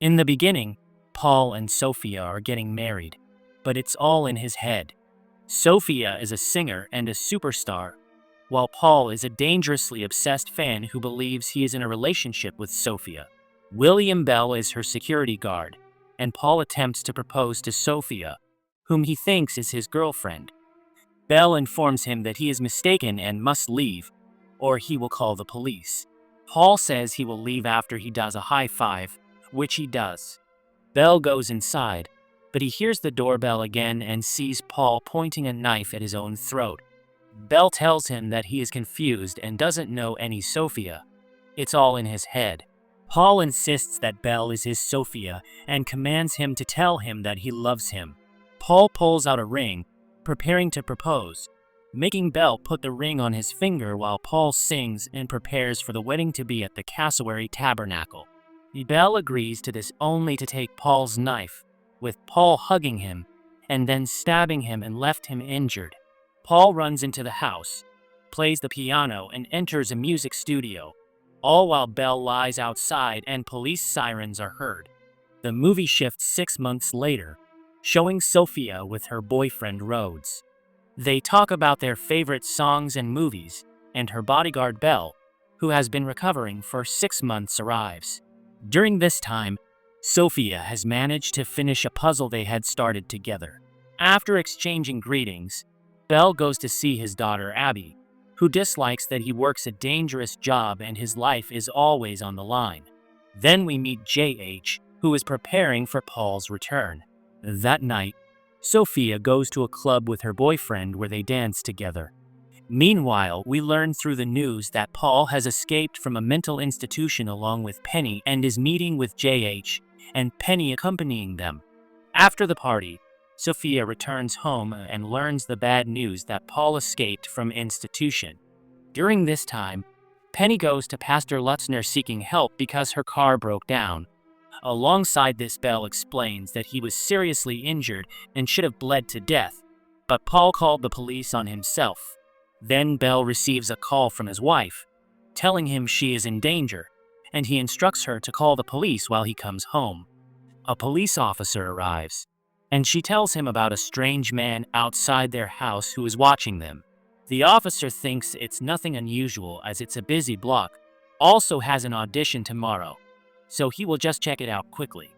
In the beginning, Paul and Sofia are getting married, but it's all in his head. Sofia is a singer and a superstar, while Paul is a dangerously obsessed fan who believes he is in a relationship with Sofia. William Bell is her security guard, and Paul attempts to propose to Sofia, whom he thinks is his girlfriend. Bell informs him that he is mistaken and must leave, or he will call the police. Paul says he will leave after he does a high five, which he does. Bell goes inside, but he hears the doorbell again and sees Paul pointing a knife at his own throat. Bell tells him that he is confused and doesn't know any Sofia. It's all in his head. Paul insists that Bell is his Sofia and commands him to tell him that he loves him. Paul pulls out a ring, preparing to propose, making Bell put the ring on his finger while Paul sings and prepares for the wedding to be at the Cassowary Tabernacle. Bell agrees to this only to take Paul's knife, with Paul hugging him and then stabbing him and left him injured. Paul runs into the house, plays the piano, and enters a music studio, all while Bell lies outside and police sirens are heard. The movie shifts 6 months later, showing Sofia with her boyfriend Rhodes. They talk about their favorite songs and movies, and her bodyguard Belle, who has been recovering for 6 months, arrives. During this time, Sofia has managed to finish a puzzle they had started together. After exchanging greetings, Belle goes to see his daughter Abby, who dislikes that he works a dangerous job and his life is always on the line. Then we meet JH, who is preparing for Paul's return. That night, Sofia goes to a club with her boyfriend where they dance together. Meanwhile, we learn through the news that Paul has escaped from a mental institution along with Penny and is meeting with JH, and Penny accompanying them. After the party, Sofia returns home and learns the bad news that Paul escaped from institution. During this time, Penny goes to Pastor Lutzner seeking help because her car broke down. Alongside this, Bell explains that he was seriously injured and should have bled to death, but Paul called the police on himself. Then Bell receives a call from his wife, telling him she is in danger, and he instructs her to call the police while he comes home. A police officer arrives, and she tells him about a strange man outside their house who is watching them. The officer thinks it's nothing unusual as it's a busy block, also has an audition tomorrow, so he will just check it out quickly.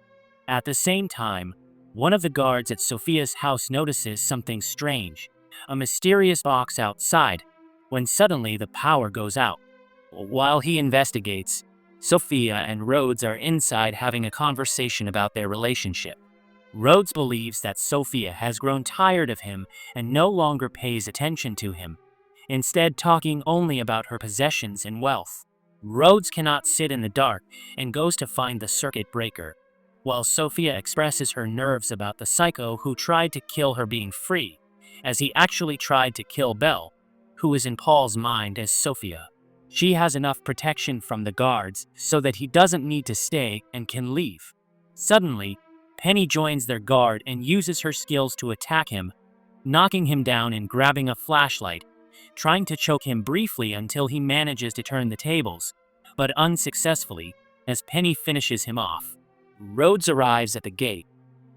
At the same time, one of the guards at Sofia's house notices something strange, a mysterious box outside, when suddenly the power goes out. While he investigates, Sofia and Rhodes are inside having a conversation about their relationship. Rhodes believes that Sofia has grown tired of him and no longer pays attention to him, instead talking only about her possessions and wealth. Rhodes cannot sit in the dark and goes to find the circuit breaker, while Sofia expresses her nerves about the psycho who tried to kill her being free, as he actually tried to kill Belle, who is in Paul's mind as Sofia. She has enough protection from the guards so that he doesn't need to stay and can leave. Suddenly, Penny joins their guard and uses her skills to attack him, knocking him down and grabbing a flashlight, trying to choke him briefly until he manages to turn the tables, but unsuccessfully, as Penny finishes him off. Rhodes arrives at the gate,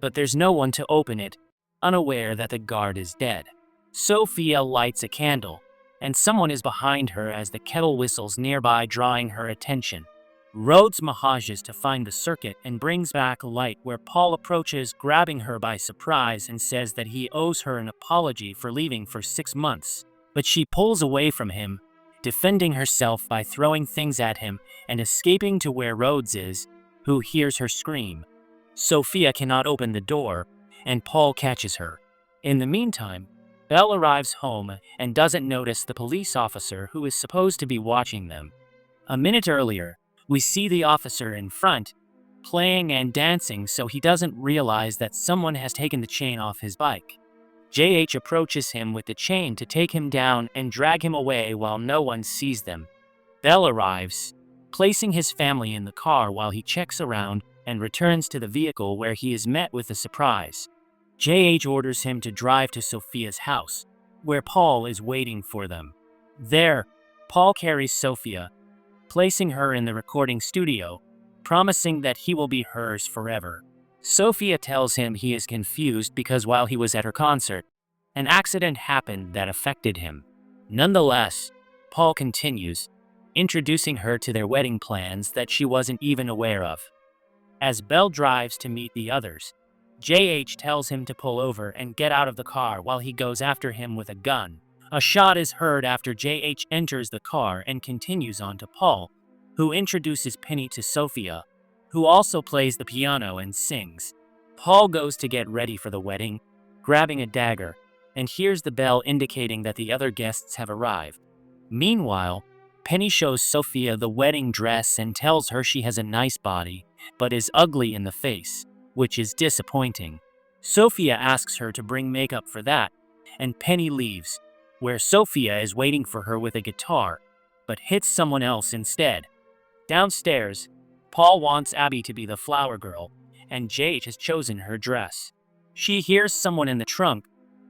but there's no one to open it, unaware that the guard is dead. Sofia lights a candle, and someone is behind her as the kettle whistles nearby, drawing her attention. Rhodes manages to find the circuit and brings back light where Paul approaches, grabbing her by surprise and says that he owes her an apology for leaving for 6 months. But she pulls away from him, defending herself by throwing things at him and escaping to where Rhodes is, who hears her scream. Sofia cannot open the door, and Paul catches her. In the meantime, Belle arrives home and doesn't notice the police officer who is supposed to be watching them. A minute earlier, we see the officer in front, playing and dancing, so he doesn't realize that someone has taken the chain off his bike. JH approaches him with the chain to take him down and drag him away while no one sees them. Belle arrives, placing his family in the car while he checks around and returns to the vehicle where he is met with a surprise. JH orders him to drive to Sofia's house, where Paul is waiting for them. There, Paul carries Sofia, placing her in the recording studio, promising that he will be hers forever. Sofia tells him he is confused because while he was at her concert, an accident happened that affected him. Nonetheless, Paul continues, introducing her to their wedding plans that she wasn't even aware of. As Belle drives to meet the others, JH tells him to pull over and get out of the car while he goes after him with a gun. A shot is heard after JH enters the car and continues on to Paul, who introduces Penny to Sofia, who also plays the piano and sings. Paul goes to get ready for the wedding, grabbing a dagger, and hears the bell indicating that the other guests have arrived. Meanwhile, Penny shows Sofia the wedding dress and tells her she has a nice body, but is ugly in the face, which is disappointing. Sofia asks her to bring makeup for that, and Penny leaves, where Sofia is waiting for her with a guitar, but hits someone else instead. Downstairs, Paul wants Abby to be the flower girl, and Jade has chosen her dress. She hears someone in the trunk,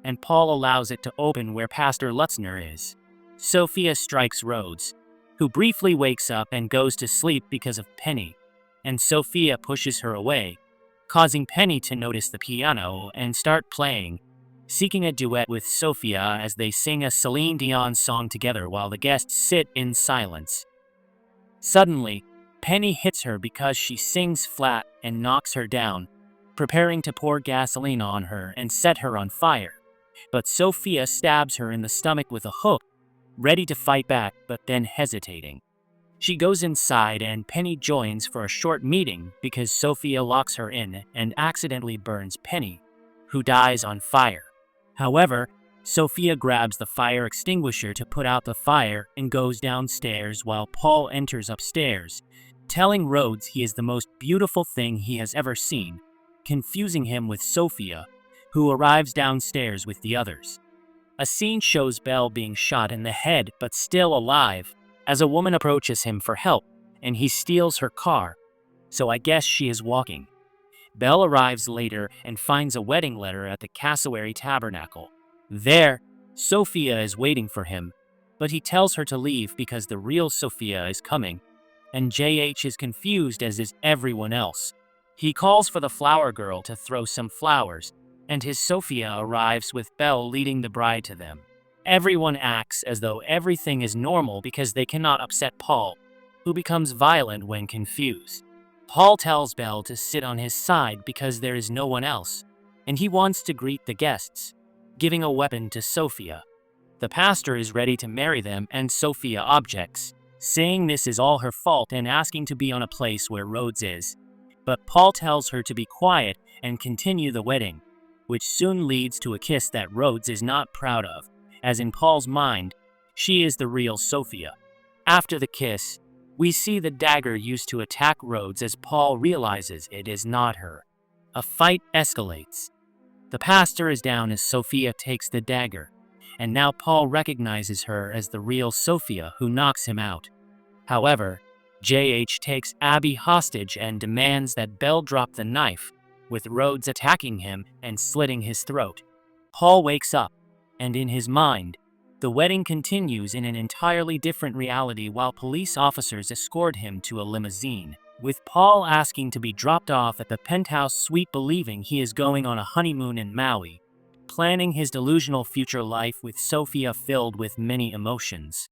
and Paul allows it to open where Pastor Lutzner is. Sofia strikes Rhodes, who briefly wakes up and goes to sleep because of Penny, and Sofia pushes her away, causing Penny to notice the piano and start playing, seeking a duet with Sofia as they sing a Celine Dion song together while the guests sit in silence. Suddenly, Penny hits her because she sings flat and knocks her down, preparing to pour gasoline on her and set her on fire. But Sofia stabs her in the stomach with a hook, ready to fight back but then hesitating. She goes inside and Penny joins for a short meeting because Sofia locks her in and accidentally burns Penny, who dies on fire. However, Sofia grabs the fire extinguisher to put out the fire and goes downstairs while Paul enters upstairs, telling Rhodes he is the most beautiful thing he has ever seen, confusing him with Sofia, who arrives downstairs with the others. A scene shows Belle being shot in the head but still alive, as a woman approaches him for help, and he steals her car, so I guess she is walking. Belle arrives later and finds a wedding letter at the Cassowary Tabernacle. There, Sofia is waiting for him, but he tells her to leave because the real Sofia is coming, and JH is confused as is everyone else. He calls for the flower girl to throw some flowers, and his Sofia arrives with Belle leading the bride to them. Everyone acts as though everything is normal because they cannot upset Paul, who becomes violent when confused. Paul tells Belle to sit on his side because there is no one else, and he wants to greet the guests, giving a weapon to Sofia. The pastor is ready to marry them and Sofia objects, saying this is all her fault and asking to be on a place where Rhodes is. But Paul tells her to be quiet and continue the wedding, which soon leads to a kiss that Rhodes is not proud of, as in Paul's mind, she is the real Sofia. After the kiss, we see the dagger used to attack Rhodes as Paul realizes it is not her. A fight escalates. The pastor is down as Sofia takes the dagger, and now Paul recognizes her as the real Sofia who knocks him out. However, JH takes Abby hostage and demands that Belle drop the knife, with Rhodes attacking him and slitting his throat. Paul wakes up, and in his mind, the wedding continues in an entirely different reality while police officers escort him to a limousine, with Paul asking to be dropped off at the penthouse suite believing he is going on a honeymoon in Maui, planning his delusional future life with Sofia filled with many emotions.